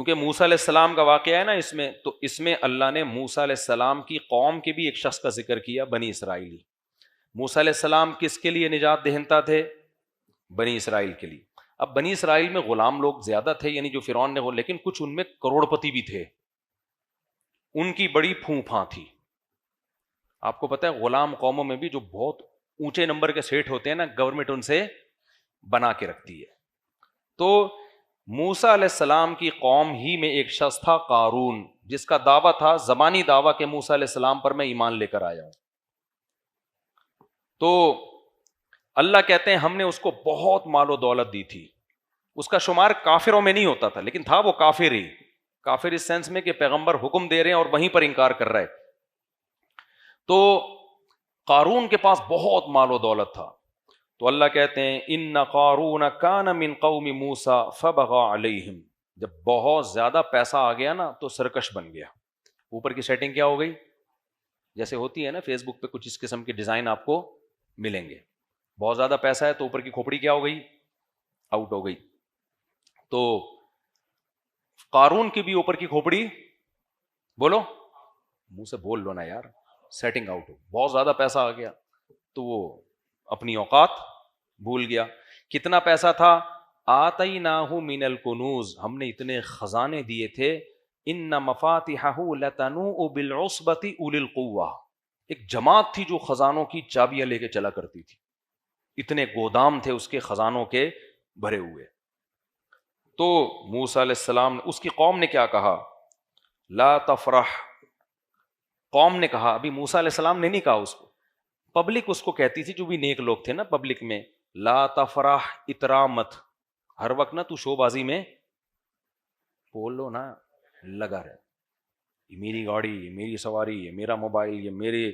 کیونکہ موسیٰ علیہ السلام کا واقعہ ہے نا اس میں، تو اس میں اللہ نے موسیٰ علیہ السلام کی قوم کے بھی ایک شخص کا ذکر کیا، بنی اسرائیلی۔ موسیٰ علیہ السلام کس کے لیے نجات دہندہ تھے؟ بنی اسرائیل کے لیے۔ اب بنی اسرائیل میں غلام لوگ زیادہ تھے، یعنی جو فرعون نے، لیکن کچھ ان میں کروڑ پتی بھی تھے، ان کی بڑی پھوں پھاں تھی۔ آپ کو پتہ ہے غلام قوموں میں بھی جو بہت اونچے نمبر کے سیٹ ہوتے ہیں نا، گورنمنٹ ان سے بنا کے رکھتی ہے۔ تو موسیٰ علیہ السلام کی قوم ہی میں ایک شخص تھا قارون، جس کا دعویٰ تھا، زبانی دعویٰ کہ موسیٰ علیہ السلام پر میں ایمان لے کر آیا ہوں۔ تو اللہ کہتے ہیں ہم نے اس کو بہت مال و دولت دی تھی۔ اس کا شمار کافروں میں نہیں ہوتا تھا، لیکن تھا وہ کافر ہی، کافر اس سینس میں کہ پیغمبر حکم دے رہے ہیں اور وہیں پر انکار کر رہا ہے۔ تو قارون کے پاس بہت مال و دولت تھا، تو اللہ کہتے ہیں ان قارون کان من قوم موسیٰ فبغى علیہم، جب بہت زیادہ پیسہ آ گیا نا تو سرکش بن گیا۔ اوپر کی سیٹنگ کیا ہو گئی؟ جیسے ہوتی ہے نا فیس بک پہ کچھ اس قسم کے ڈیزائن آپ کو ملیں گے، بہت زیادہ پیسہ ہے تو اوپر کی کھوپڑی کیا ہو گئی؟ آؤٹ ہو گئی۔ تو قارون کی بھی اوپر کی کھوپڑی، بولو منہ سے بول لو نا یار، سیٹنگ آؤٹ ہو، بہت زیادہ پیسہ آ گیا تو وہ اپنی اوقات بھول گیا۔ کتنا پیسہ تھا؟ آتیناہ من الکنوز، ہم نے اتنے خزانے دیے تھے، ان مفاتحہ لتنوء بالعصبۃ اولی القوہ، ایک جماعت تھی جو خزانوں کی چابیاں لے کے چلا کرتی تھی، اتنے گودام تھے اس کے خزانوں کے بھرے ہوئے۔ تو موسیٰ علیہ السلام، اس کی قوم نے کیا کہا؟ لا تفرح، قوم نے کہا، ابھی موسیٰ علیہ السلام نے نہیں کہا اس کو، پبلک اس کو کہتی تھی، جو بھی نیک لوگ تھے نا پبلک میں، لا تفرح، اترا مت، ہر وقت نا تو شو بازی میں بول لو نا لگا رہے، یہ میری گاڑی، یہ میری سواری، یہ میرا موبائل، یہ میرے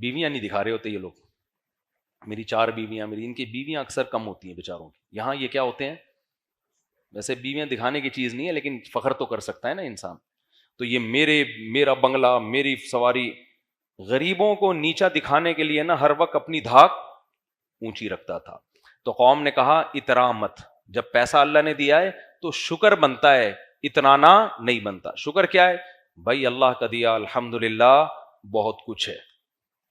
بیویاں نہیں دکھا رہے ہوتے یہ لوگ، میری 4 بیویاں، میری، ان کی بیویاں اکثر کم ہوتی ہیں بیچاروں کی، یہاں یہ کیا ہوتے ہیں؟ ویسے بیویاں دکھانے کی چیز نہیں ہے لیکن فخر تو کر سکتا ہے نا انسان، تو یہ میرا بنگلہ، میری سواری، غریبوں کو نیچا دکھانے کے لیے نا ہر وقت اپنی دھاک اونچی رکھتا تھا۔ تو قوم نے کہا اترا مت، جب پیسہ اللہ نے دیا ہے تو شکر بنتا ہے، اتنانا نہیں بنتا۔ شکر کیا ہے بھائی؟ اللہ کا دیا الحمدللہ بہت کچھ ہے،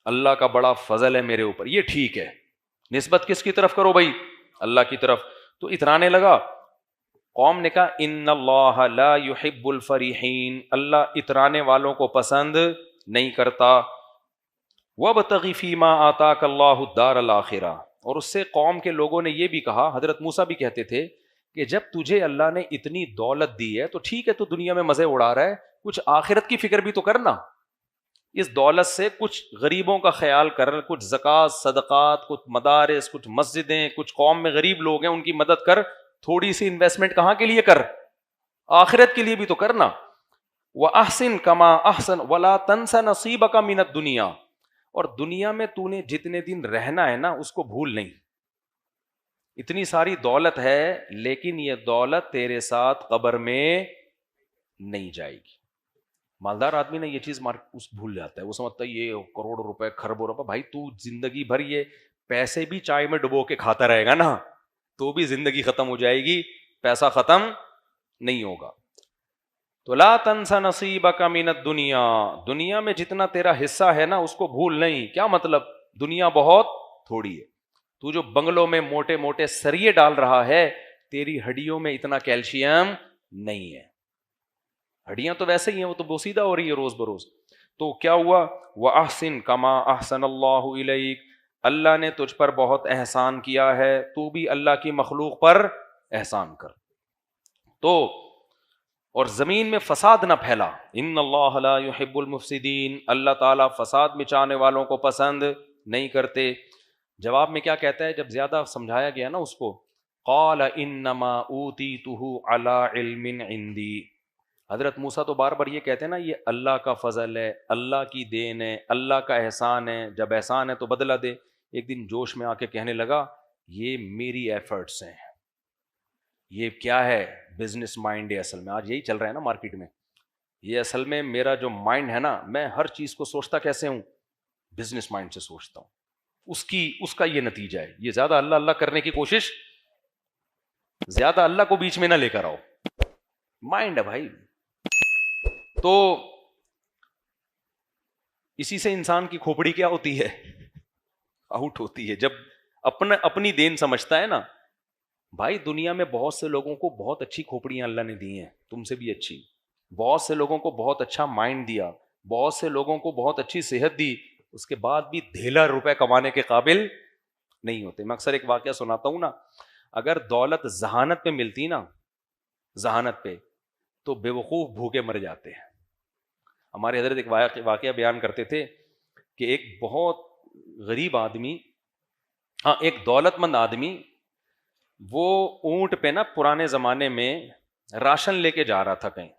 اللہ کا بڑا فضل ہے میرے اوپر، یہ ٹھیک ہے۔ نسبت کس کی طرف کرو بھائی؟ اللہ کی طرف۔ تو اترانے لگا۔ قوم نے کہا ان اللہ لا يحب الفریحین، اللہ اترانے والوں کو پسند نہیں کرتا۔ وابتغ فیما آتاک اللہ الدار الآخرہ، اور اس سے قوم کے لوگوں نے یہ بھی کہا، حضرت موسیٰ بھی کہتے تھے کہ جب تجھے اللہ نے اتنی دولت دی ہے تو ٹھیک ہے، تو دنیا میں مزے اڑا رہا ہے، کچھ آخرت کی فکر بھی تو کرنا، اس دولت سے کچھ غریبوں کا خیال کر، کچھ زکوٰۃ، صدقات، کچھ مدارس، کچھ مسجدیں، کچھ قوم میں غریب لوگ ہیں ان کی مدد کر، تھوڑی سی انویسٹمنٹ کہاں کے لیے کر؟ آخرت کے لیے بھی تو کرنا۔ وَأَحْسِن كَمَا أَحْسَنَ وَلَا تَنْسَ نَصِيبَكَ مِنَ الدُّنْيَا، اور دنیا میں تو نے جتنے دن رہنا ہے نا اس کو بھول نہیں۔ اتنی ساری دولت ہے لیکن یہ دولت تیرے ساتھ قبر میں نہیں جائے گی۔ مالدار آدمی نے یہ چیز بھول جاتا ہے، وہ سمجھتا ہے یہ کروڑ روپے، خربوں روپے، بھائی تو زندگی بھر یہ پیسے بھی چائے میں ڈبو کے کھاتا رہے گا نا تو بھی زندگی ختم ہو جائے گی، پیسہ ختم نہیں ہوگا۔ تو لا تنس نصیبک من الدنیا، دنیا میں جتنا تیرا حصہ ہے نا اس کو بھول نہیں۔ کیا مطلب؟ دنیا بہت تھوڑی ہے، تو جو بنگلوں میں موٹے موٹے سریے ڈال رہا ہے، تیری ہڈیوں میں اتنا کیلشیم نہیں ہے، ہڈیاں تو ویسے ہی ہیں، وہ تو بوسیدہ ہو رہی ہے روز بروز۔ تو کیا ہوا؟ وَأَحْسِن كَمَا أَحْسَنَ اللَّهُ إِلَيْكَ، اللہ نے تجھ پر بہت احسان کیا ہے، تو بھی اللہ کی مخلوق پر احسان کر۔ تو اور زمین میں فساد نہ پھیلا، ان اللہ لا يحب المفسدین، اللہ تعالیٰ فساد مچانے والوں کو پسند نہیں کرتے۔ جواب میں کیا کہتا ہے جب زیادہ سمجھایا گیا نا اس کو؟ قال انما اوتیتہ علی علم عندی، حضرت موسیٰ تو بار بار یہ کہتے ہیں نا یہ اللہ کا فضل ہے، اللہ کی دین ہے، اللہ کا احسان ہے، جب احسان ہے تو بدلہ دے۔ ایک دن جوش میں آ کے کہنے لگا یہ میری ایفرٹس ہیں، یہ کیا ہے؟ بزنس مائنڈ ہے اصل میں، آج یہی چل رہا ہے نا مارکیٹ میں، یہ اصل میں میرا جو مائنڈ ہے نا، میں ہر چیز کو سوچتا کیسے ہوں؟ بزنس مائنڈ سے سوچتا ہوں، اس کا یہ نتیجہ ہے۔ یہ زیادہ اللہ اللہ کرنے کی کوشش، زیادہ اللہ کو بیچ میں نہ لے کر آؤ، مائنڈ ہے بھائی. تو اسی سے انسان کی کھوپڑی کیا ہوتی ہے؟ آؤٹ ہوتی ہے. جب اپنی دین سمجھتا ہے نا. بھائی دنیا میں بہت سے لوگوں کو بہت اچھی کھوپڑیاں اللہ نے دی ہیں, تم سے بھی اچھی. بہت سے لوگوں کو بہت اچھا مائنڈ دیا, بہت سے لوگوں کو بہت اچھی صحت دی, اس کے بعد بھی ڈھیلا روپے کمانے کے قابل نہیں ہوتے. میں اکثر ایک واقعہ سناتا ہوں نا, اگر دولت ذہانت پہ ملتی نا, ذہانت پہ, تو بے وقوف بھوکے مر جاتے ہیں. ہمارے حضرت ایک واقعہ بیان کرتے تھے کہ ایک بہت غریب آدمی, ہاں ایک دولت مند آدمی, وہ اونٹ پہ نا پرانے زمانے میں راشن لے کے جا رہا تھا کہیں.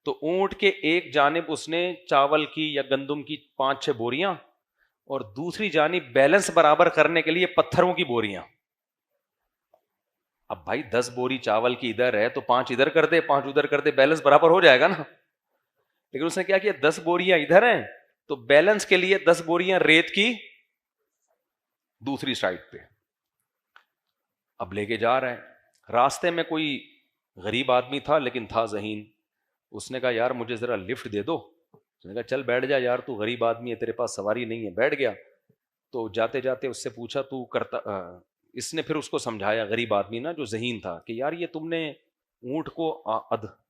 تو اونٹ کے ایک جانب اس نے چاول کی یا گندم کی 5-6 بوریاں, اور دوسری جانب بیلنس برابر کرنے کے لیے پتھروں کی بوریاں. اب بھائی 10 بوری چاول کی ادھر ہے تو 5 ادھر کر دے 5 ادھر کر دے, بیلنس برابر ہو جائے گا نا. لیکن اس نے کیا کیا, 10 بوریاں ادھر ہیں تو بیلنس کے لیے 10 بوریاں ریت کی دوسری سائڈ پہ. اب لے کے جا رہا ہے, راستے میں کوئی غریب آدمی تھا لیکن تھا ذہین. اس نے کہا یار مجھے ذرا لفٹ دے دو. اس نے کہا چل بیٹھ جا یار, تو غریب آدمی ہے, تیرے پاس سواری نہیں ہے. بیٹھ گیا. تو جاتے جاتے اس سے پوچھا تو کرتا, اس نے پھر اس کو سمجھایا, غریب آدمی نا جو ذہین تھا, کہ یار یہ تم نے اونٹ کو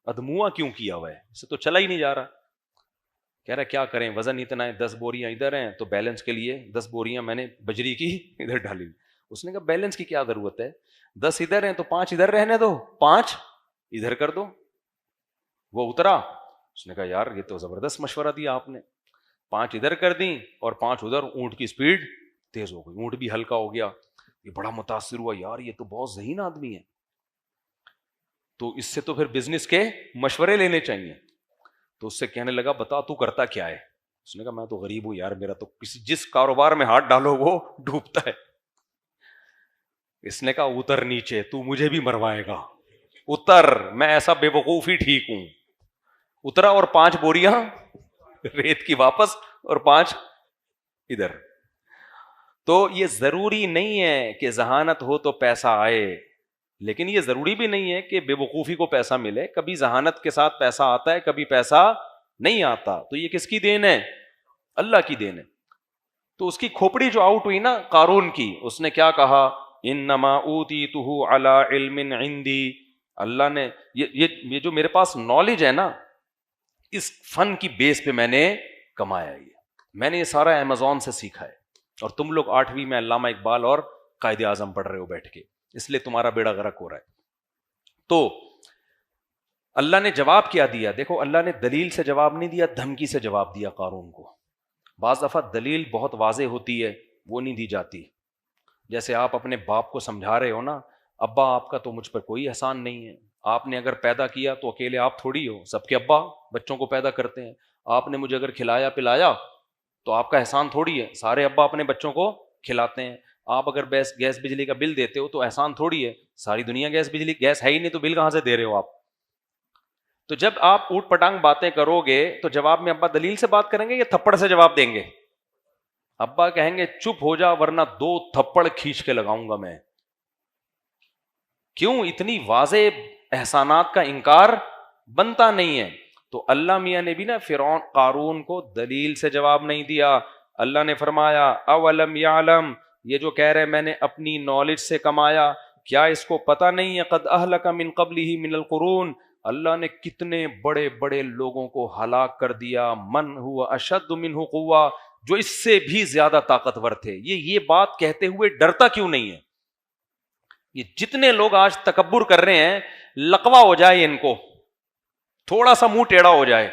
ادموا کیوں کیا ہوا ہے, اسے تو چلا ہی نہیں جا رہا. کہہ رہا کیا کریں, وزن اتنا ہے, 10 بوریاں ادھر ہیں تو بیلنس کے لیے 10 بوریاں میں نے بجری کی ادھر ڈالی. اس نے کہا بیلنس کی کیا ضرورت ہے, 10 ادھر ہیں تو 5 ادھر رہنے دو, 5 ادھر کر دو. وہ اترا, اس نے کہا یار یہ تو زبردست مشورہ دیا آپ نے, 5 ادھر کر دیں اور 5 ادھر. اونٹ کی سپیڈ تیز ہو گئی, اونٹ بھی ہلکا ہو گیا. یہ بڑا متاثر ہوا, یار یہ تو بہت ذہین آدمی ہے, تو اس سے تو پھر بزنس کے مشورے لینے چاہیے. تو اس سے کہنے لگا بتا تو کرتا کیا ہے. اس نے کہا میں تو غریب ہوں یار, میرا تو جس کاروبار میں ہاتھ ڈالو وہ ڈوبتا ہے. اس نے کہا اتر نیچے, تو مجھے بھی مروائے گا, اتر, میں ایسا بے وقوف ہی ٹھیک ہوں. اترا اور 5 بوریاں ریت کی واپس اور 5 ادھر. تو یہ ضروری نہیں ہے کہ ذہانت ہو تو پیسہ آئے, لیکن یہ ضروری بھی نہیں ہے کہ بے وقوفی کو پیسہ ملے. کبھی ذہانت کے ساتھ پیسہ آتا ہے, کبھی پیسہ نہیں آتا. تو یہ کس کی دین ہے؟ اللہ کی دین ہے. تو اس کی کھوپڑی جو آؤٹ ہوئی نا قارون کی, اس نے کیا کہا, انما اوتیتہ علی علم عندی. اللہ نے یہ جو میرے پاس نالج ہے نا, اس فن کی بیس پہ میں نے کمایا. یہ میں نے یہ سارا امیزون سے سیکھا ہے, اور تم لوگ 8ویں میں علامہ اقبال اور قائد اعظم پڑھ رہے ہو بیٹھ کے, اس لیے تمہارا بیڑا غرق ہو رہا ہے. تو اللہ نے جواب کیا دیا؟ دیکھو اللہ نے دلیل سے جواب نہیں دیا, دھمکی سے جواب دیا قارون کو. بعض دفعہ دلیل بہت واضح ہوتی ہے, وہ نہیں دی جاتی. جیسے آپ اپنے باپ کو سمجھا رہے ہو نا, ابا آپ کا تو مجھ پر کوئی احسان نہیں ہے, آپ نے اگر پیدا کیا تو اکیلے آپ تھوڑی ہو, سب کے ابا بچوں کو پیدا کرتے ہیں. آپ نے مجھے اگر کھلایا پلایا تو آپ کا احسان تھوڑی ہے, سارے ابا اپنے بچوں کو کھلاتے ہیں. آپ اگر گیس بجلی کا بل دیتے ہو تو احسان تھوڑی ہے, ساری دنیا گیس ہے ہی نہیں تو بل کہاں سے دے رہے ہو آپ. تو جب آپ اوٹ پٹانگ باتیں کرو گے تو جواب میں ابا دلیل سے بات کریں گے یا تھپڑ سے جواب دیں گے؟ ابا کہیں گے چپ ہو جا ورنہ 2 تھپڑ کھینچ کے لگاؤں گا میں. کیوں؟ اتنی واضح احسانات کا انکار بنتا نہیں ہے. تو اللہ میاں نے بھی نا فرعون قارون کو دلیل سے جواب نہیں دیا. اللہ نے فرمایا اولم یعلم, یہ جو کہہ رہے میں نے اپنی نالج سے کمایا, کیا اس کو پتہ نہیں ہے قد اہلک من قبلہ من القرون, اللہ نے کتنے بڑے بڑے لوگوں کو ہلاک کر دیا, من ہوا اشد منہ قوہ, جو اس سے بھی زیادہ طاقتور تھے. یہ بات کہتے ہوئے ڈرتا کیوں نہیں ہے؟ یہ جتنے لوگ آج تکبر کر رہے ہیں, لقوہ ہو جائے ان کو, تھوڑا سا منہ ٹیڑھا ہو جائے.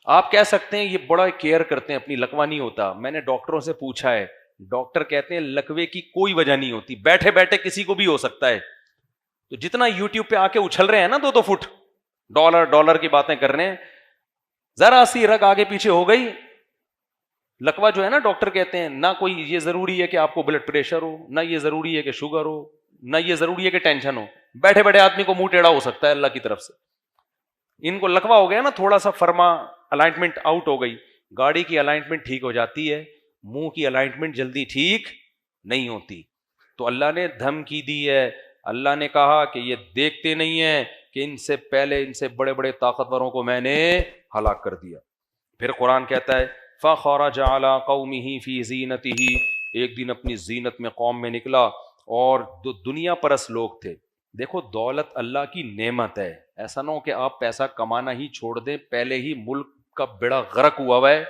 آپ کہہ سکتے ہیں یہ بڑا کیئر کرتے ہیں اپنی, لقوہ نہیں ہوتا. میں نے ڈاکٹروں سے پوچھا ہے, ڈاکٹر کہتے ہیں لقوے کی کوئی وجہ نہیں ہوتی, بیٹھے بیٹھے کسی کو بھی ہو سکتا ہے. تو جتنا یوٹیوب پہ آ کے اچھل رہے ہیں نا 2 فٹ, ڈالر کی باتیں کر رہے ہیں, ذرا سی رگ آگے پیچھے ہو گئی, لقوہ جو ہے نا ڈاکٹر کہتے ہیں نہ کوئی یہ ضروری ہے کہ آپ کو بلڈ پریشر ہو, نہ یہ ضروری ہے کہ شوگر ہو, نہ یہ ضروری ہے کہ ٹینشن ہو. بیٹھے بیٹھے آدمی کو منہ ٹیڑھا ہو سکتا ہے اللہ کی طرف سے. ان کو لقوہ ہو گیا نا, تھوڑا سا فرما الائنمنٹ آؤٹ ہو گئی. گاڑی کی الائنمنٹ ٹھیک ہو جاتی ہے, منہ کی الائنمنٹ جلدی ٹھیک نہیں ہوتی. تو اللہ نے دھمکی دی ہے, اللہ نے کہا کہ یہ دیکھتے نہیں ہیں کہ ان سے پہلے ان سے بڑے بڑے طاقتوروں کو میں نے ہلاک کر دیا. پھر قرآن کہتا ہے فخرج علی قومہ فی زینتہ، ایک دن اپنی زینت میں قوم میں نکلا، اور جو دنیا پرست لوگ تھے. دیکھو دولت اللہ کی نعمت ہے، ایسا نہ ہو کہ آپ پیسہ کمانا ہی چھوڑ دیں، پہلے ہی ملک کا بیڑا غرق ہوا ہے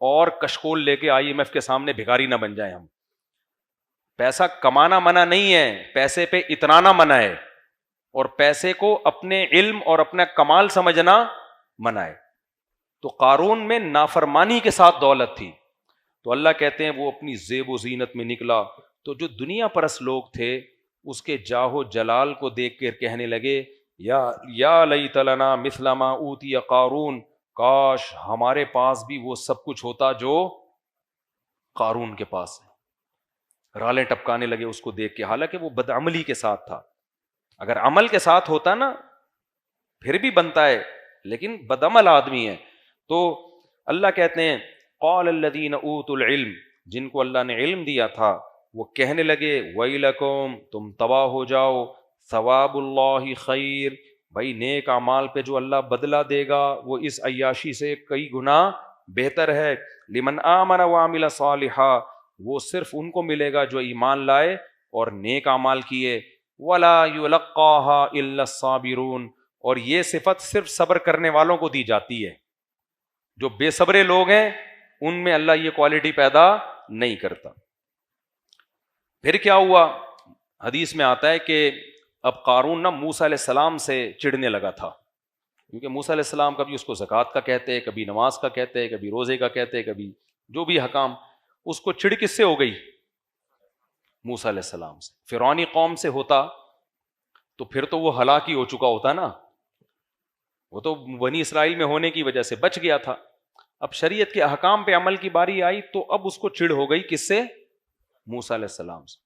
اور کشکول لے کے IMF کے سامنے بھکاری نہ بن جائیں ہم. پیسہ کمانا منع نہیں ہے، پیسے پہ اترانا منع ہے، اور پیسے کو اپنے علم اور اپنا کمال سمجھنا منع ہے. تو قارون میں نافرمانی کے ساتھ دولت تھی، تو اللہ کہتے ہیں وہ اپنی زیب و زینت میں نکلا. تو جو دنیا پرست لوگ تھے اس کے جاہ و جلال کو دیکھ کر کہنے لگے یا لیت لنا مثل ما اوتی قارون، کاش ہمارے پاس بھی وہ سب کچھ ہوتا جو قارون کے پاس ہے. رالیں ٹپکانے لگے اس کو دیکھ کے، حالانکہ وہ بدعملی کے ساتھ تھا. اگر عمل کے ساتھ ہوتا نا پھر بھی بنتا ہے، لیکن بدعمل آدمی ہے. تو اللہ کہتے ہیں قال الذین اوتوا العلم، جن کو اللہ نے علم دیا تھا وہ کہنے لگے ویلکم، تم تباہ ہو جاؤ، ثواب اللہ خیر، بھائی نیک اعمال پہ جو اللہ بدلہ دے گا وہ اس عیاشی سے کئی گنا بہتر ہے. لمن آمن وعمل صالحا، وہ صرف ان کو ملے گا جو ایمان لائے اور نیک اعمال کیے. ولا یلقاها الا الصابرون، اور یہ صفت صرف صبر کرنے والوں کو دی جاتی ہے. جو بے صبرے لوگ ہیں ان میں اللہ یہ کوالٹی پیدا نہیں کرتا. پھر کیا ہوا؟ حدیث میں آتا ہے کہ اب قارون نا موسیٰ علیہ السلام سے چڑھنے لگا تھا، کیونکہ موسیٰ علیہ السلام کبھی اس کو زکوٰۃ کا کہتے، کبھی نماز کا کہتے، کبھی روزے کا کہتے، کبھی جو بھی حکام. اس کو چڑ کس سے ہو گئی؟ موسیٰ علیہ السلام سے. فرعونی قوم سے ہوتا تو پھر تو وہ ہلاک ہی ہو چکا ہوتا نا، وہ تو بنی اسرائیل میں ہونے کی وجہ سے بچ گیا تھا. اب شریعت کے احکام پہ عمل کی باری آئی تو اب اس کو چڑ ہو گئی کس سے؟ موسیٰ علیہ السلام سے.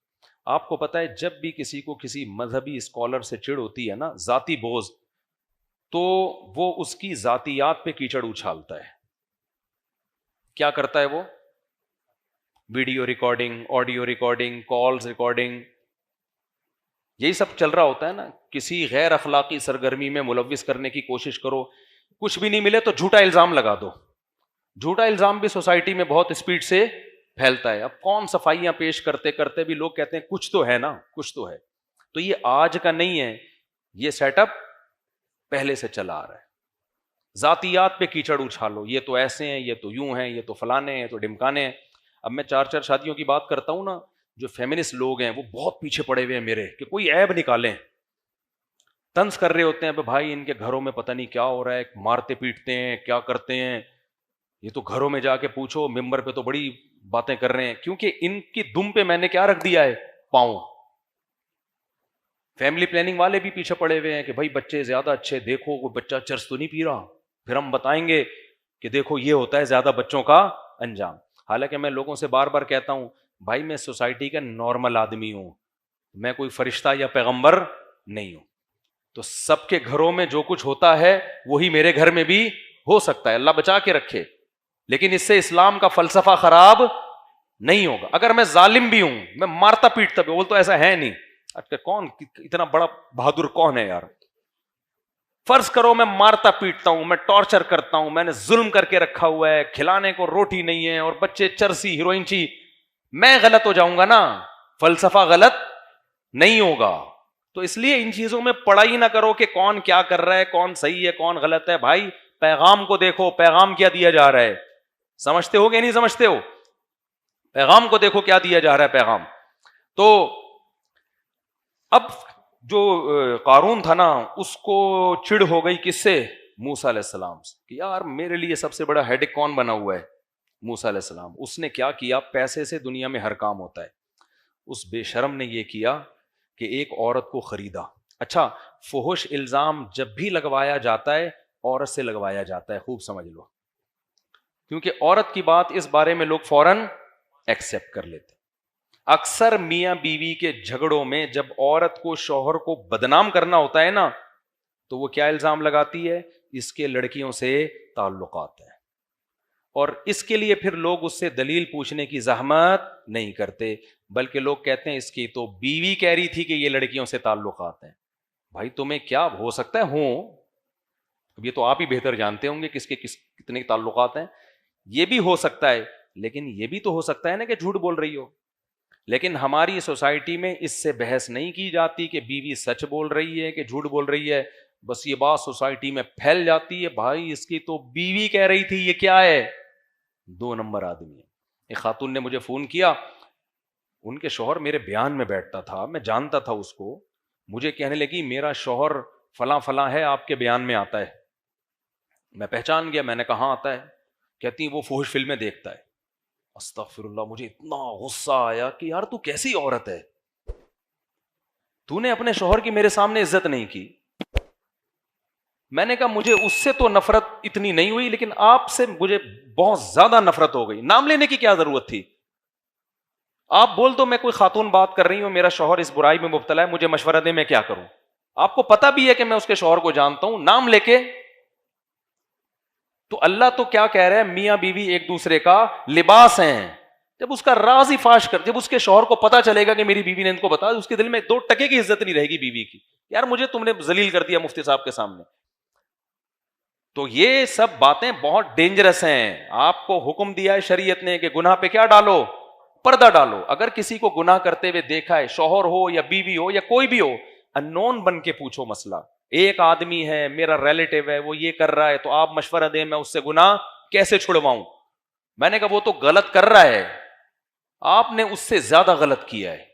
آپ کو پتا ہے جب بھی کسی کو کسی مذہبی اسکالر سے چڑ ہوتی ہے نا، ذاتی بوجھ، تو وہ اس کی ذاتیات پہ کیچڑ اچھالتا ہے. کیا کرتا ہے وہ؟ Video recording, audio recording, calls recording, یہی سب چل رہا ہوتا ہے نا. کسی غیر اخلاقی سرگرمی میں ملوث کرنے کی کوشش کرو، کچھ بھی نہیں ملے تو جھوٹا الزام لگا دو. جھوٹا الزام بھی سوسائٹی میں بہت اسپیڈ سے پھیلتا ہے. اب کون صفائیاں پیش کرتے کرتے بھی لوگ کہتے ہیں کچھ تو ہے نا، کچھ تو ہے. تو یہ آج کا نہیں ہے، یہ سیٹ اپ پہلے سے چلا آ رہا ہے. ذاتیات پہ کیچڑ اچھالو، یہ تو ایسے ہیں، یہ تو یوں ہیں، یہ تو فلانے ہیں، یہ تو ڈمکانے ہیں. اب میں 4 شادیوں کی بات کرتا ہوں نا، جو فیمنسٹ لوگ ہیں وہ بہت پیچھے پڑے ہوئے ہیں میرے، کہ کوئی عیب نکالیں. طنز کر رہے ہوتے ہیں بھائی ان کے گھروں میں پتہ نہیں کیا ہو رہا ہے، مارتے پیٹتے ہیں، کیا کرتے ہیں، یہ تو گھروں میں جا کے پوچھو، ممبر پہ تو بڑی باتیں کر رہے ہیں. کیونکہ ان کی دم پہ میں نے کیا رکھ دیا ہے؟ پاؤں. فیملی پلاننگ والے بھی پیچھے پڑے ہوئے ہیں کہ بھائی بچے زیادہ اچھے، دیکھو کوئی بچہ چرس تو نہیں پی رہا، پھر ہم بتائیں گے کہ دیکھو یہ ہوتا ہے زیادہ بچوں کا انجام. حالانکہ میں لوگوں سے بار بار کہتا ہوں بھائی میں سوسائٹی کا نارمل آدمی ہوں، میں کوئی فرشتہ یا پیغمبر نہیں ہوں. تو سب کے گھروں میں جو کچھ ہوتا ہے وہی میرے گھر میں بھی ہو سکتا ہے، اللہ بچا کے رکھے. لیکن اس سے اسلام کا فلسفہ خراب نہیں ہوگا. اگر میں ظالم بھی ہوں، میں مارتا پیٹتا بھی، وہ تو ایسا ہے نہیں. کون اتنا بڑا بہادر کون ہے یار؟ فرض کرو میں مارتا پیٹتا ہوں، میں ٹارچر کرتا ہوں، میں نے ظلم کر کے رکھا ہوا ہے، کھلانے کو روٹی نہیں ہے اور بچے چرسی ہیروئن چی، میں غلط ہو جاؤں گا نا، فلسفہ غلط نہیں ہوگا. تو اس لیے ان چیزوں میں پڑھائی نہ کرو کہ کون کیا کر رہا ہے، کون صحیح ہے کون غلط ہے. بھائی پیغام کو دیکھو، پیغام کیا دیا جا رہا ہے. سمجھتے ہو کہ نہیں سمجھتے ہو؟ پیغام کو دیکھو کیا دیا جا رہا ہے پیغام. تو اب جو قارون تھا نا اس کو چڑ ہو گئی کس سے؟ موسیٰ علیہ السلام سے، کہ یار میرے لیے سب سے بڑا ہیڈک کون بنا ہوا ہے؟ موسیٰ علیہ السلام. اس نے کیا کیا؟ پیسے سے دنیا میں ہر کام ہوتا ہے. اس بے شرم نے یہ کیا کہ ایک عورت کو خریدا. اچھا فحش الزام جب بھی لگوایا جاتا ہے عورت سے لگوایا جاتا ہے، خوب سمجھ لو، کیونکہ عورت کی بات اس بارے میں لوگ فوراً ایکسیپٹ کر لیتے. اکثر میاں بیوی کے جھگڑوں میں جب عورت کو شوہر کو بدنام کرنا ہوتا ہے نا تو وہ کیا الزام لگاتی ہے؟ اس کے لڑکیوں سے تعلقات ہیں. اور اس کے لیے پھر لوگ اس سے دلیل پوچھنے کی زحمت نہیں کرتے، بلکہ لوگ کہتے ہیں اس کی تو بیوی کہہ رہی تھی کہ یہ لڑکیوں سے تعلقات ہیں. بھائی تمہیں کیا ہو سکتا ہے ہوں، اب یہ تو آپ ہی بہتر جانتے ہوں گے کس کے کتنے تعلقات ہیں، یہ بھی ہو سکتا ہے، لیکن یہ بھی تو ہو سکتا ہے نا کہ جھوٹ بول رہی ہو. لیکن ہماری سوسائٹی میں اس سے بحث نہیں کی جاتی کہ بیوی سچ بول رہی ہے کہ جھوٹ بول رہی ہے، بس یہ بات سوسائٹی میں پھیل جاتی ہے، بھائی اس کی تو بیوی کہہ رہی تھی، یہ کیا ہے، 2 نمبر آدمی ہے. ایک خاتون نے مجھے فون کیا، ان کے شوہر میرے بیان میں بیٹھتا تھا، میں جانتا تھا اس کو، مجھے کہنے لگی میرا شوہر فلاں فلاں ہے، آپ کے بیان میں آتا ہے. میں پہچان گیا، میں نے کہاں آتا ہے، کہتی وہ فحش فلمیں دیکھتا ہے. استغفر اللہ، مجھے اتنا غصہ آیا کہ یار تو کیسی عورت ہے، تو نے اپنے شوہر کی میرے سامنے عزت نہیں کی. میں نے کہا مجھے اس سے تو نفرت اتنی نہیں ہوئی، لیکن آپ سے مجھے بہت زیادہ نفرت ہو گئی. نام لینے کی کیا ضرورت تھی؟ آپ بول دو میں کوئی خاتون بات کر رہی ہوں، میرا شوہر اس برائی میں مبتلا ہے، مجھے مشورہ دے میں کیا کروں. آپ کو پتا بھی ہے کہ میں اس کے شوہر کو جانتا ہوں، نام لے کے. تو اللہ تو کیا کہہ رہے ہیں، میاں بیوی ایک دوسرے کا لباس ہیں. جب اس کا راز ہی فاش کر، جب اس کے شوہر کو پتا چلے گا کہ میری بیوی نے ان کو بتا، اس کے دل میں 2 ٹکے کی عزت نہیں رہے گی بیوی کی، یار مجھے تم نے ذلیل کر دیا مفتی صاحب کے سامنے. تو یہ سب باتیں بہت ڈینجرس ہیں. آپ کو حکم دیا ہے شریعت نے کہ گناہ پہ کیا ڈالو، پردہ ڈالو. اگر کسی کو گناہ کرتے ہوئے دیکھا ہے، شوہر ہو یا بیوی ہو یا کوئی بھی ہو، انون بن کے پوچھو مسئلہ. ایک آدمی ہے میرا ریلیٹیو ہے، وہ یہ کر رہا ہے، تو آپ مشورہ دیں میں اس سے گناہ کیسے چھڑواؤں. میں نے کہا وہ تو غلط کر رہا ہے، آپ نے اس سے زیادہ غلط کیا ہے.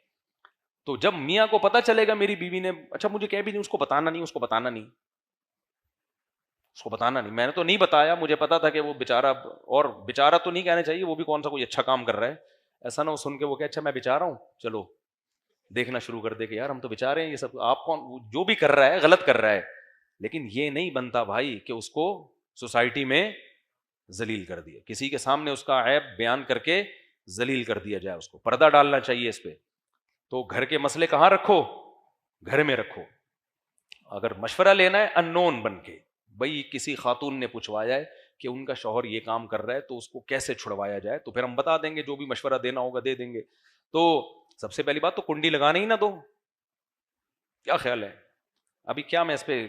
تو جب میاں کو پتا چلے گا میری بیوی نے، اچھا مجھے کہہ بھی نہیں، اس کو بتانا نہیں، اس کو بتانا نہیں، اس کو بتانا نہیں، میں نے تو نہیں بتایا، مجھے پتا تھا کہ وہ بیچارہ، اور بیچارہ تو نہیں کہنا چاہیے، وہ بھی کون سا کوئی اچھا کام کر رہا ہے. ایسا نہ ہو سن کے وہ کہ اچھا میں بیچارہ ہوں، چلو دیکھنا شروع کر دے کہ یار ہم تو بیچارے ہیں، یہ سب آپ کون، جو بھی کر رہا ہے غلط کر رہا ہے. لیکن یہ نہیں بنتا بھائی کہ اس کو سوسائٹی میں ذلیل کر دیا، کسی کے سامنے اس کا عیب بیان کر کے ذلیل کر دیا جائے. اس کو پردہ ڈالنا چاہیے اس پہ. تو گھر کے مسئلے کہاں رکھو، گھر میں رکھو. اگر مشورہ لینا ہے انون بن کے، بھائی کسی خاتون نے پوچھوایا ہے کہ ان کا شوہر یہ کام کر رہا ہے تو اس کو کیسے چھڑوایا جائے، تو پھر ہم بتا دیں گے، جو بھی مشورہ دینا ہوگا دے دیں گے. تو سب سے پہلی بات تو کنڈی لگانے ہی نہ دو. کیا خیال ہے؟ ابھی کیا میں اس پہ،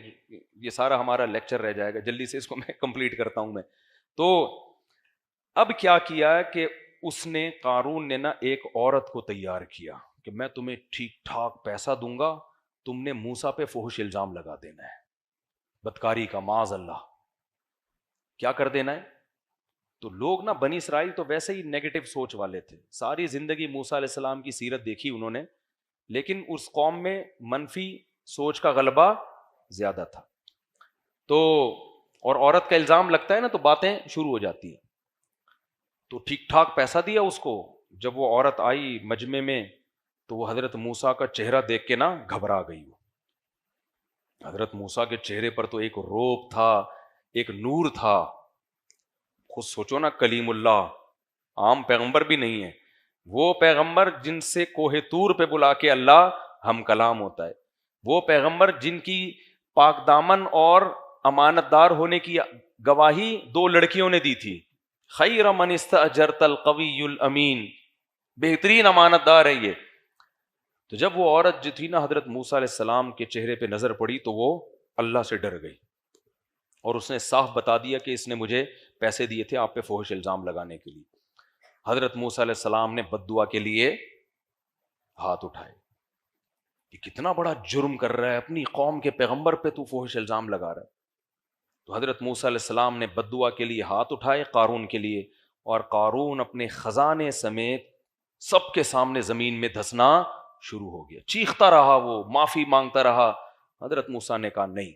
یہ سارا ہمارا لیکچر رہ جائے گا، جلدی سے اس کو میں کمپلیٹ کرتا ہوں میں. تو اب کیا کیا کہ اس نے، قارون نے نا ایک عورت کو تیار کیا کہ میں تمہیں ٹھیک ٹھاک پیسہ دوں گا، تم نے موسیٰ پہ فحش الزام لگا دینا ہے، بدکاری کا، معاذ اللہ. کیا کر دینا ہے؟ تو لوگ نا بنی اسرائیل تو ویسے ہی نیگیٹو سوچ والے تھے، ساری زندگی موسیٰ علیہ السلام کی سیرت دیکھی انہوں نے، لیکن اس قوم میں منفی سوچ کا غلبہ زیادہ تھا. تو اور عورت کا الزام لگتا ہے نا تو باتیں شروع ہو جاتی ہیں. تو ٹھیک ٹھاک پیسہ دیا اس کو. جب وہ عورت آئی مجمع میں تو وہ حضرت موسیٰ کا چہرہ دیکھ کے نا گھبرا گئی. وہ حضرت موسیٰ کے چہرے پر تو ایک روب تھا، ایک نور تھا. خود سوچو نا، کلیم اللہ، عام پیغمبر بھی نہیں ہے، وہ پیغمبر جن سے کوہ طور پہ بلا کے اللہ ہم کلام ہوتا ہے، وہ پیغمبر جن کی پاک دامن اور امانت دار ہونے کی گواہی 2 لڑکیوں نے دی تھی. خیر من استاجرت القوی الامین، بہترین امانت دار ہے یہ. تو جب وہ عورت جو تھی نا حضرت موسیٰ علیہ السلام کے چہرے پہ نظر پڑی تو وہ اللہ سے ڈر گئی، اور اس نے صاف بتا دیا کہ اس نے مجھے پیسے دیے تھے آپ پہ فحش الزام لگانے کے لیے. حضرت موسیٰ علیہ السلام نے بد دعا کے لیے ہاتھ اٹھائے کہ کتنا بڑا جرم کر رہا ہے، اپنی قوم کے پیغمبر پہ تو فحش الزام لگا رہا ہے. تو حضرت موسیٰ علیہ السلام نے بد دعا کے لیے ہاتھ اٹھائے قارون کے لیے، اور قارون اپنے خزانے سمیت سب کے سامنے زمین میں دھسنا شروع ہو گیا. چیختا رہا، وہ معافی مانگتا رہا. حضرت موسیٰ نے کہا نہیں.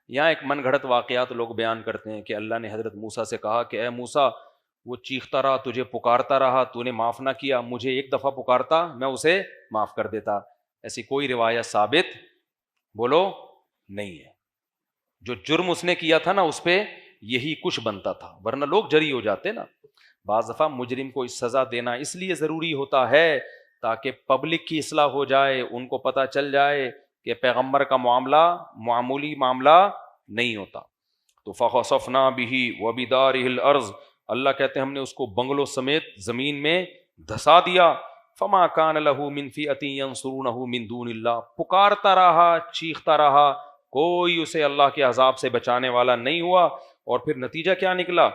یہاں ایک من گھڑت واقعات لوگ بیان کرتے ہیں کہ اللہ نے حضرت موسیٰ سے کہا کہ اے موسیٰ، وہ چیختا رہا، تجھے پکارتا رہا، تو نے معاف نہ کیا، مجھے ایک دفعہ پکارتا میں اسے معاف کر دیتا. ایسی کوئی روایت ثابت بولو نہیں ہے. جو جرم اس نے کیا تھا نا اس پہ یہی کچھ بنتا تھا، ورنہ لوگ جری ہو جاتے نا. بعض دفعہ مجرم کو سزا دینا اس لیے ضروری ہوتا ہے تاکہ پبلک کی اصلاح ہو جائے، ان کو پتہ چل جائے کہ پیغمبر کا معاملہ معمولی معاملہ نہیں ہوتا. تو فخسفنا به وبداره الارض، اللہ کہتے ہیں ہم نے اس کو بنگلوں سمیت زمین میں دھسا دیا. فما کان لہ من فئۃ ینصرونہ من دون اللہ، پکارتا رہا، چیختا رہا، کوئی اسے اللہ کے عذاب سے بچانے والا نہیں ہوا. اور پھر نتیجہ کیا نکلا؟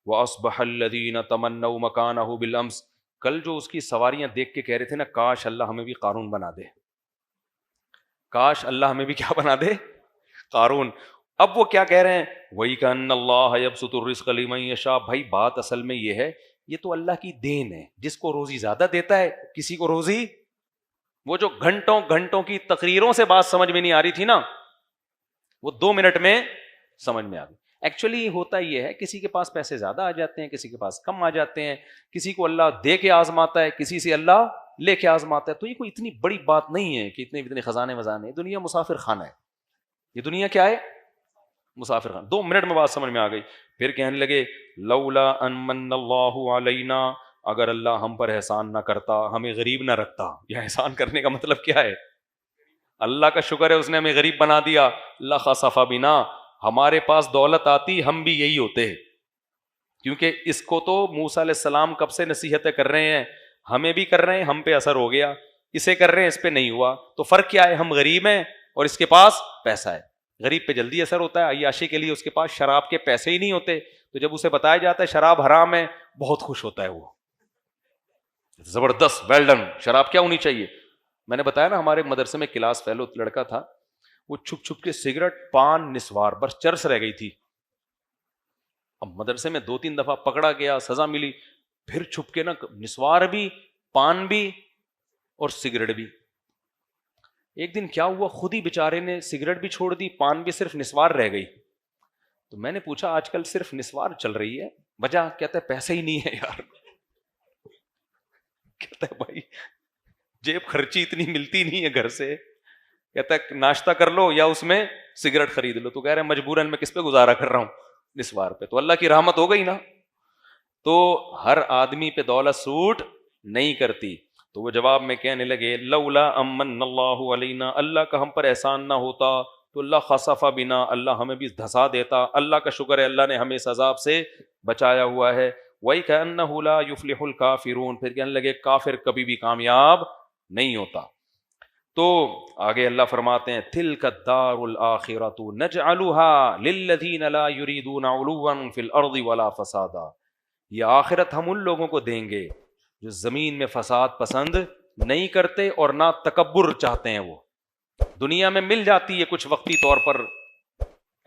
وَأَصْبَحَ الَّذِينَ تَمَنَّوْا مَكَانَهُ بِالْأَمْسِ، کل جو اس کی سواریاں دیکھ کے کہہ رہے تھے نا کاش اللہ ہمیں بھی قارون بنا دے، کاش اللہ ہمیں بھی کیا بنا دے، قارون. اب وہ کیا کہہ رہے ہیں؟ وَإِكَأَنَّ اللَّهَ يَبْسُطُ الرِّزْقَ لِمَن يَشَاءُ. بھائی بات اصل میں یہ ہے، یہ تو اللہ کی دین ہے، جس کو روزی زیادہ دیتا ہے کسی کو روزی. وہ جو گھنٹوں گھنٹوں کی تقریروں سے بات سمجھ میں نہیں آ رہی تھی نا، وہ 2 منٹ میں سمجھ میں آ گئی. ایکچولی ہوتا یہ ہے، کسی کے پاس پیسے زیادہ آ جاتے ہیں، کسی کے پاس کم آ جاتے ہیں، کسی کو اللہ دے کے آزماتا ہے، کسی سے اللہ لے کے آزماتا ہے. تو یہ کوئی اتنی بڑی بات نہیں ہے کہ اتنے خزانے وزانے. دنیا مسافر خانہ ہے، یہ دنیا کیا ہے؟ مسافر خانہ. 2 منٹ میں بات سمجھ میں آ گئی. پھر کہنے لگے لولا ان من اللہ علینا، اگر اللہ ہم پر احسان نہ کرتا، ہمیں غریب نہ رکھتا. یہ احسان کرنے کا مطلب کیا ہے؟ اللہ کا شکر ہے اس نے ہمیں غریب بنا دیا. لخسف بنا، ہمارے پاس دولت آتی ہم بھی یہی ہوتے، کیونکہ اس کو تو موسیٰ علیہ السلام کب سے نصیحتیں کر رہے ہیں، ہمیں بھی کر رہے ہیں، ہم پہ اثر ہو گیا، اسے کر رہے ہیں، اس پہ نہیں ہوا. تو فرق کیا ہے؟ ہم غریب ہیں اور اس کے پاس پیسہ ہے. غریب پہ جلدی اثر ہوتا ہے، عیاشی کے لیے اس کے پاس شراب کے پیسے ہی نہیں ہوتے، تو جب اسے بتایا جاتا ہے شراب حرام ہے بہت خوش ہوتا ہے، وہ زبردست، ویل ڈن. شراب کیا ہونی چاہیے؟ میں نے بتایا نا ہمارے مدرسے میں کلاس فیلو لڑکا تھا، وہ چھپ چھپ کے سگریٹ، پان، نسوار، بس چرس رہ گئی تھی. اب مدرسے میں 2-3 دفعہ پکڑا گیا، سزا ملی، پھر چھپ کے نا نسوار بھی، پان بھی اور سگریٹ بھی. ایک دن کیا ہوا، خود ہی بیچارے نے سگریٹ بھی چھوڑ دی، پان بھی، صرف نسوار رہ گئی. تو میں نے پوچھا آج کل صرف نسوار چل رہی ہے، وجہ؟ کہتا ہے پیسے ہی نہیں ہے یار. کہتا ہے بھائی جیب خرچی اتنی ملتی نہیں ہے گھر سے، کہتا ہے ناشتہ کر لو یا اس میں سگریٹ خرید لو. تو کہہ رہے ہیں مجبوراً میں کس پہ گزارا کر رہا ہوں؟ نسوار پہ. تو اللہ کی رحمت ہو گئی نا. تو ہر آدمی پہ دولت سوٹ نہیں کرتی. تو وہ جواب میں کہنے لگے لولا امن اللہ علینا، اللہ کا ہم پر احسان نہ ہوتا تو اللہ خسف بنا، اللہ ہمیں بھی دھسا دیتا. اللہ کا شکر ہے اللہ نے ہمیں اس عذاب سے بچایا ہوا ہے. وَإِكَأَنَّهُ لَا يُفْلِحُ الْكَافِرُونَ، پھر کہنے لگے کافر کبھی بھی کامیاب نہیں ہوتا. تو آگے اللہ فرماتے ہیں تِلْكَ الدَّارُ الْآخِرَةُ نَجْعَلُهَا لِلَّذِينَ لَا يُرِيدُونَ عُلُوًّا فِي الْأَرْضِ وَلَا فَسَادًا. یہ آخرت ہم ان لوگوں کو دیں گے جو زمین میں فساد پسند نہیں کرتے اور نہ تکبر چاہتے ہیں. وہ دنیا میں مل جاتی ہے کچھ وقتی طور پر،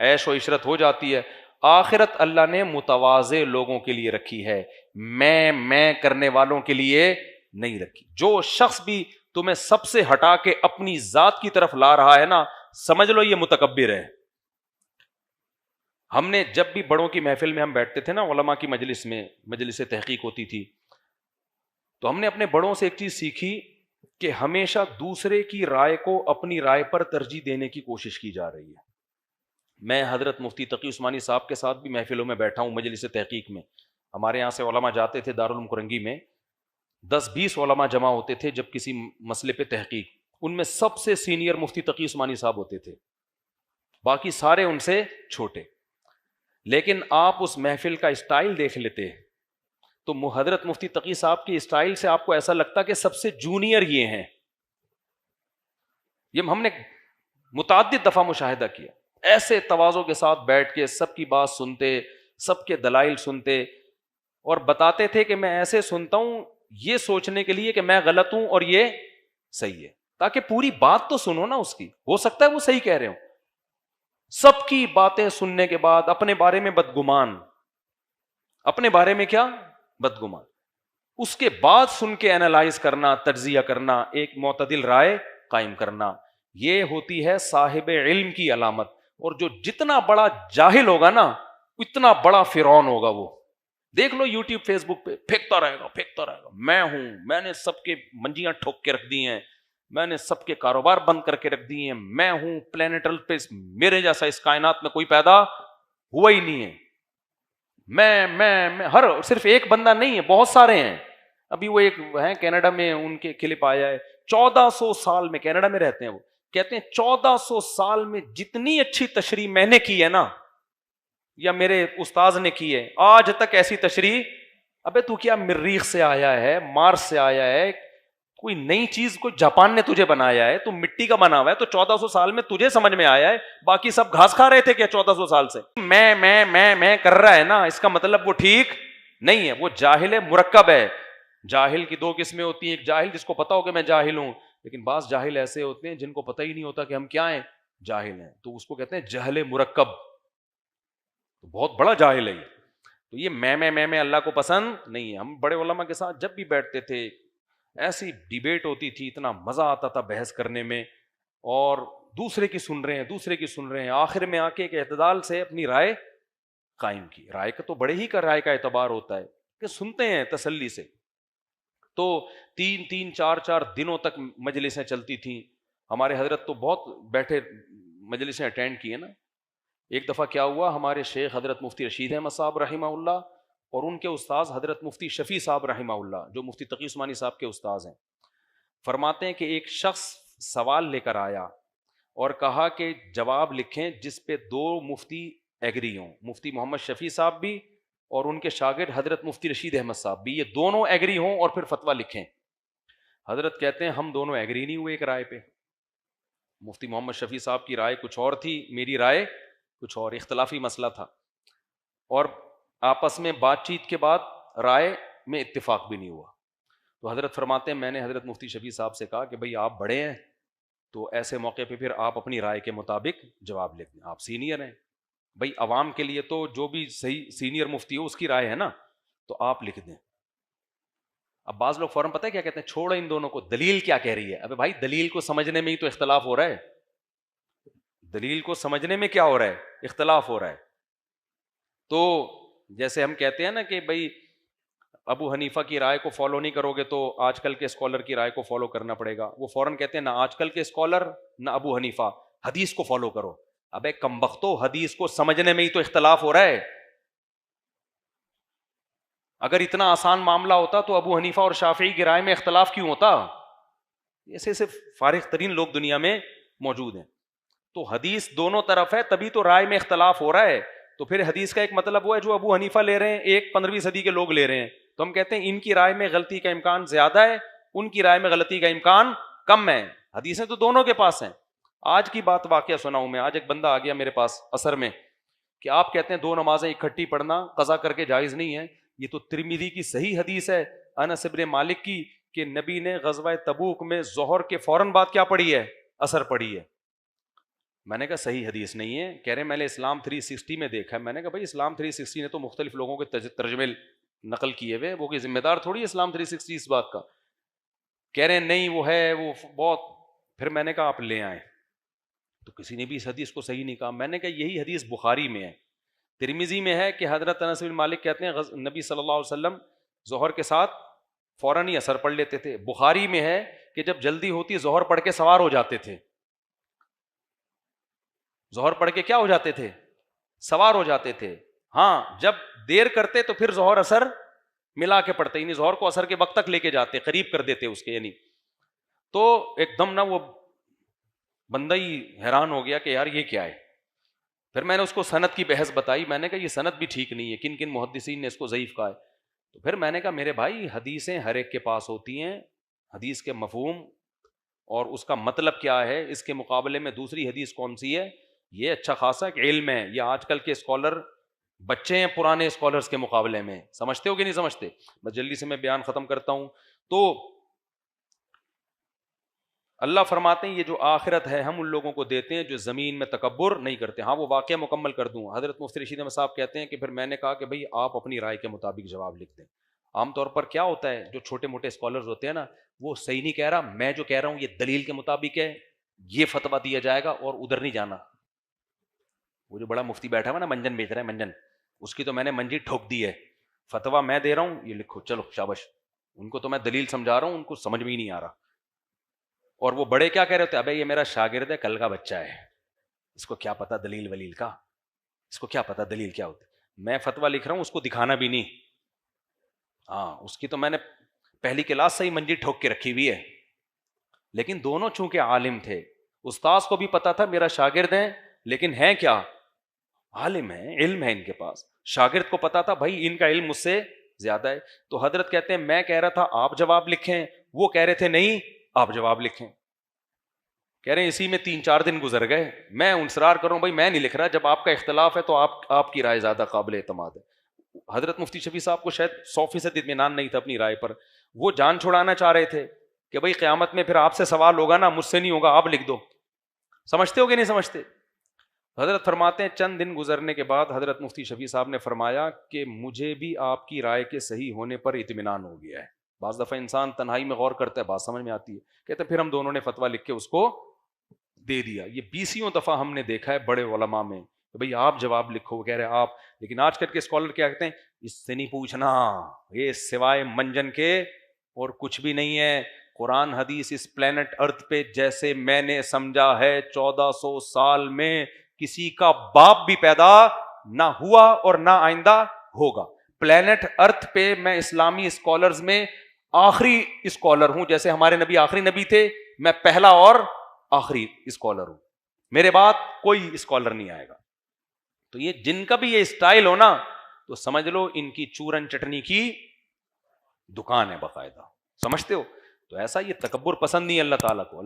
عیش و عشرت ہو جاتی ہے. آخرت اللہ نے متواضع لوگوں کے لیے رکھی ہے، میں کرنے والوں کے لیے نہیں رکھی. جو شخص بھی تمہیں سب سے ہٹا کے اپنی ذات کی طرف لا رہا ہے نا، سمجھ لو یہ متکبر ہے. ہم نے جب بھی بڑوں کی محفل میں ہم بیٹھتے تھے نا، علماء کی مجلس میں، مجلس تحقیق ہوتی تھی، تو ہم نے اپنے بڑوں سے ایک چیز سیکھی کہ ہمیشہ دوسرے کی رائے کو اپنی رائے پر ترجیح دینے کی کوشش کی جا رہی ہے. میں حضرت مفتی تقی عثمانی صاحب کے ساتھ بھی محفلوں میں بیٹھا ہوں مجلس تحقیق میں. ہمارے یہاں سے علماء جاتے تھے دارالعلوم کرنگی میں، 10-20 علماء جمع ہوتے تھے جب کسی مسئلے پہ تحقیق. ان میں سب سے سینئر مفتی تقی عثمانی صاحب ہوتے تھے، باقی سارے ان سے چھوٹے. لیکن آپ اس محفل کا اسٹائل دیکھ لیتے تو حضرت مفتی تقی صاحب کی اسٹائل سے آپ کو ایسا لگتا کہ سب سے جونیئر یہ ہیں. یہ ہم نے متعدد دفعہ مشاہدہ کیا. ایسے تواضع کے ساتھ بیٹھ کے سب کی بات سنتے، سب کے دلائل سنتے، اور بتاتے تھے کہ میں ایسے سنتا ہوں یہ سوچنے کے لیے کہ میں غلط ہوں اور یہ صحیح ہے، تاکہ پوری بات تو سنو نا اس کی، ہو سکتا ہے وہ صحیح کہہ رہے ہوں. سب کی باتیں سننے کے بعد اپنے بارے میں بدگمان، اپنے بارے میں کیا بدگمان، اس کے بعد سن کے اینالائز کرنا، تجزیہ کرنا، ایک معتدل رائے قائم کرنا، یہ ہوتی ہے صاحب علم کی علامت. اور جو جتنا بڑا جاہل ہوگا نا اتنا بڑا فرعون ہوگا. وہ دیکھ لو یوٹیوب فیس بک پہ پھینکتا رہے گا میں ہوں، میں نے سب کے منجیاں ٹھوک کے رکھ دی ہیں، میں نے سب کے کاروبار بند کر کے رکھ دیے ہیں، میں ہوں پلانیٹل پہ، میرے جیسا اس کائنات میں کوئی پیدا ہوا ہی نہیں ہے. میں ہر صرف ایک بندہ نہیں ہے، بہت سارے ہیں. ابھی وہ ایک ہیں کینیڈا میں، ان کے کلپ آیا ہے، 1400 سال میں، کینیڈا میں رہتے ہیں، وہ کہتے ہیں 1400 سال میں جتنی اچھی تشریح میں نے کی ہے نا، یا میرے استاذ نے کی ہے، آج تک ایسی تشریح. ابے تو کیا مریخ سے آیا ہے، مارس سے آیا ہے، کوئی نئی چیز کوئی جاپان نے تجھے بنایا ہے, تو مٹی کا بنا ہوا ہے, تو 1400 سال میں تجھے سمجھ میں آیا ہے, باقی سب گھاس کھا رہے تھے کیا 1400 سال سے؟ میں کر رہا ہے نا, اس کا مطلب وہ ٹھیک نہیں ہے, وہ جاہل مرکب ہے. جاہل کی دو قسمیں ہوتی ہیں, ایک جاہل جس کو پتا ہو کہ میں جاہل ہوں, لیکن بعض جاہل ایسے ہوتے ہیں جن کو پتہ ہی نہیں ہوتا کہ ہم کیا ہیں, جاہل ہیں, تو اس کو کہتے ہیں جہل مرکب, بہت بڑا جاہل ہے یہ. تو یہ میں اللہ کو پسند نہیں ہے. ہم بڑے علماء کے ساتھ جب بھی بیٹھتے تھے ایسی ڈیبیٹ ہوتی تھی, اتنا مزہ آتا تھا بحث کرنے میں, اور دوسرے کی سن رہے ہیں, آخر میں آ کے ایک اعتدال سے اپنی رائے قائم کی. رائے کا تو بڑے ہی کا رائے کا اعتبار ہوتا ہے کہ سنتے ہیں تسلی سے. تو 3-4 دنوں تک مجلسیں چلتی تھیں. ہمارے حضرت تو بہت بیٹھے مجلسیں اٹینڈ کی ہیں نا. ایک دفعہ کیا ہوا, ہمارے شیخ حضرت مفتی رشید احمد صاحب رحمہ اللہ اور ان کے استاذ حضرت مفتی شفیع صاحب رحمہ اللہ, جو مفتی تقی عثمانی صاحب کے استاذ ہیں, فرماتے ہیں کہ ایک شخص سوال لے کر آیا اور کہا کہ جواب لکھیں جس پہ 2 مفتی ایگری ہوں, مفتی محمد شفیع صاحب بھی اور ان کے شاگرد حضرت مفتی رشید احمد صاحب بھی, یہ دونوں ایگری ہوں اور پھر فتویٰ لکھیں. حضرت کہتے ہیں ہم دونوں ایگری نہیں ہوئے ایک رائے پہ. مفتی محمد شفیع صاحب کی رائے کچھ اور تھی, میری رائے کچھ اور, اختلافی مسئلہ تھا, اور آپس میں بات چیت کے بعد رائے میں اتفاق بھی نہیں ہوا. تو حضرت فرماتے ہیں میں نے حضرت مفتی شفیع صاحب سے کہا کہ بھئی آپ بڑے ہیں, تو ایسے موقع پہ پھر آپ اپنی رائے کے مطابق جواب لکھ دیں, آپ سینئر ہیں بھئی, عوام کے لیے تو جو بھی صحیح سینئر مفتی ہو اس کی رائے ہے نا, تو آپ لکھ دیں. اب بعض لوگ فوراً پتہ ہے کیا کہتے ہیں, چھوڑو ان دونوں کو, دلیل کیا کہہ رہی ہے. ابے بھائی دلیل کو سمجھنے میں ہی تو اختلاف ہو رہا ہے, دلیل کو سمجھنے میں کیا ہو رہا ہے, اختلاف ہو رہا ہے. تو جیسے ہم کہتے ہیں نا کہ بھئی ابو حنیفہ کی رائے کو فالو نہیں کرو گے تو آج کل کے اسکالر کی رائے کو فالو کرنا پڑے گا. وہ فوراً کہتے ہیں نہ آج کل کے اسکالر نہ ابو حنیفہ, حدیث کو فالو کرو. ابے کمبختو, حدیث کو سمجھنے میں ہی تو اختلاف ہو رہا ہے. اگر اتنا آسان معاملہ ہوتا تو ابو حنیفہ اور شافعی کی رائے میں اختلاف کیوں ہوتا؟ ایسے صرف فارغ ترین لوگ دنیا میں موجود ہیں. تو حدیث دونوں طرف ہے, تبھی تو رائے میں اختلاف ہو رہا ہے. تو پھر حدیث کا ایک مطلب وہ ہے جو ابو حنیفہ لے رہے ہیں, ایک 15ویں صدی کے لوگ لے رہے ہیں, تو ہم کہتے ہیں ان کی رائے میں غلطی کا امکان زیادہ ہے, ان کی رائے میں غلطی کا امکان کم ہے. حدیثیں تو دونوں کے پاس ہیں. آج کی بات واقعہ سناؤں میں, آج ایک بندہ آ گیا میرے پاس عصر میں کہ آپ کہتے ہیں 2 نمازیں اکٹھی پڑھنا قضا کر کے جائز نہیں ہے. یہ تو ترمذی کی صحیح حدیث ہے انس بن مالک کی کہ نبی نے غزوہ تبوک میں ظہر کے فوراً بعد کیا پڑھی ہے, عصر پڑھی ہے. میں نے کہا صحیح حدیث نہیں ہے. کہہ رہے میں نے اسلام 360 میں دیکھا ہے. میں نے کہا بھائی اسلام 360 نے تو مختلف لوگوں کے ترجمے نقل کیے ہوئے, وہ کوئی ذمہ دار تھوڑی ہے اسلام 360 اس بات کا. کہہ رہے ہیں نہیں وہ ہے, وہ بہت. پھر میں نے کہا آپ لے آئیں, تو کسی نے بھی اس حدیث کو صحیح نہیں کہا. میں نے کہا یہی حدیث بخاری میں ہے, ترمذی میں ہے کہ حضرت انس بن مالک کہتے ہیں نبی صلی اللہ علیہ وسلم ظہر کے ساتھ فوراً ہی عصر پڑھ لیتے تھے. بخاری میں ہے کہ جب جلدی ہوتی ظہر پڑھ کے سوار ہو جاتے تھے. ظہر پڑھ کے کیا ہو جاتے تھے, سوار ہو جاتے تھے. ہاں جب دیر کرتے تو پھر ظہر عصر ملا کے پڑھتے, یعنی ظہر کو عصر کے وقت تک لے کے جاتے, قریب کر دیتے اس کے. یعنی تو ایک دم نا وہ بندہ ہی حیران ہو گیا کہ یار یہ کیا ہے. پھر میں نے اس کو سند کی بحث بتائی. میں نے کہا یہ سند بھی ٹھیک نہیں ہے, کن کن محدثین نے اس کو ضعیف کہا ہے. تو پھر میں نے کہا میرے بھائی حدیثیں ہر ایک کے پاس ہوتی ہیں, حدیث کے مفہوم اور اس کا مطلب کیا ہے, اس کے مقابلے میں دوسری حدیث کون سی ہے, یہ اچھا خاصا ایک علم ہے. یہ آج کل کے اسکالر بچے ہیں پرانے اسکالرس کے مقابلے میں, سمجھتے ہو کہ نہیں سمجھتے. بس جلدی سے میں بیان ختم کرتا ہوں. تو اللہ فرماتے ہیں یہ جو آخرت ہے ہم ان لوگوں کو دیتے ہیں جو زمین میں تکبر نہیں کرتے. ہاں وہ واقعہ مکمل کر دوں. حضرت مفتی رشید احمد صاحب کہتے ہیں کہ پھر میں نے کہا کہ بھئی آپ اپنی رائے کے مطابق جواب لکھ دیں. عام طور پر کیا ہوتا ہے, جو چھوٹے موٹے اسکالرز ہوتے ہیں نا, وہ صحیح نہیں کہہ رہا, میں جو کہہ رہا ہوں یہ دلیل کے مطابق ہے, یہ فتویٰ دیا جائے گا اور ادھر نہیں جانا. وہ جو بڑا مفتی بیٹھا ہوا نا منجن بیچ رہا ہے, منجن, اس کی تو میں نے منجی ٹھوک دی ہے. فتویٰ میں دے رہا ہوں, یہ لکھو چلو شاباش. ان کو تو میں دلیل سمجھا رہا ہوں, ان کو سمجھ میں ہی نہیں آ رہا. اور وہ بڑے کیا کہہ رہے ہوتے, ابے یہ میرا شاگرد ہے, کل کا بچہ ہے, اس کو کیا پتا دلیل ولیل کا, اس کو کیا پتا دلیل کیا ہوتی. میں فتویٰ لکھ رہا ہوں, اس کو دکھانا بھی نہیں. ہاں اس کی تو میں نے پہلی کلاس سے ہی منجی ٹھوک کے رکھی ہوئی ہے. لیکن دونوں چونکہ عالم تھے, استاذ کو بھی پتا تھا میرا شاگرد ہے, لیکن ہیں کیا, عالم ہے, علم ہے ان کے پاس. شاگرد کو پتا تھا بھائی ان کا علم مجھ سے زیادہ ہے. تو حضرت کہتے ہیں میں کہہ رہا تھا آپ جواب لکھیں, وہ کہہ رہے تھے نہیں آپ جواب لکھیں. کہہ رہے ہیں اسی میں 3-4 دن گزر گئے. میں انصرار کروں بھائی میں نہیں لکھ رہا, جب آپ کا اختلاف ہے تو آپ کی رائے زیادہ قابل اعتماد ہے. حضرت مفتی شفیع صاحب کو شاید 100% اطمینان نہیں تھا اپنی رائے پر, وہ جان چھڑانا چاہ رہے تھے کہ بھائی قیامت میں پھر آپ سے سوال ہوگا نا, مجھ سے نہیں ہوگا, آپ لکھ دو. سمجھتے ہو کہ نہیں سمجھتے؟ حضرت فرماتے ہیں چند دن گزرنے کے بعد حضرت مفتی شفیع صاحب نے فرمایا کہ مجھے بھی آپ کی رائے کے صحیح ہونے پر اطمینان ہو گیا ہے. بعض دفعہ انسان تنہائی میں غور کرتا ہے, بات سمجھ میں آتی ہے. کہتے ہیں پھر ہم دونوں نے فتویٰ لکھ کے اس کو دے دیا. یہ 20 دفعہ ہم نے دیکھا ہے بڑے علماء میں کہ بھئی آپ جواب لکھو, وہ کہہ رہے آپ. لیکن آج کل کے اسکالر کیا کہتے ہیں, اس سے نہیں پوچھنا, یہ سوائے منجن کے اور کچھ بھی نہیں ہے. قرآن حدیث اس پلینٹ ارتھ پہ جیسے میں نے سمجھا ہے 1400 سال میں کسی کا باپ بھی پیدا نہ ہوا اور نہ آئندہ ہوگا. پلینٹ ارتھ پہ میں اسلامی اسکالرز میں آخری اسکالر ہوں, جیسے ہمارے نبی آخری نبی تھے, میں پہلا اور آخری اسکالر ہوں, میرے بعد کوئی اسکالر نہیں آئے گا. تو یہ جن کا بھی یہ اسٹائل ہو نا تو سمجھ لو ان کی چورن چٹنی کی دکان ہے باقاعدہ. سمجھتے ہو؟ تو ایسا یہ تکبر پسند نہیں اللہ تعالیٰ کو.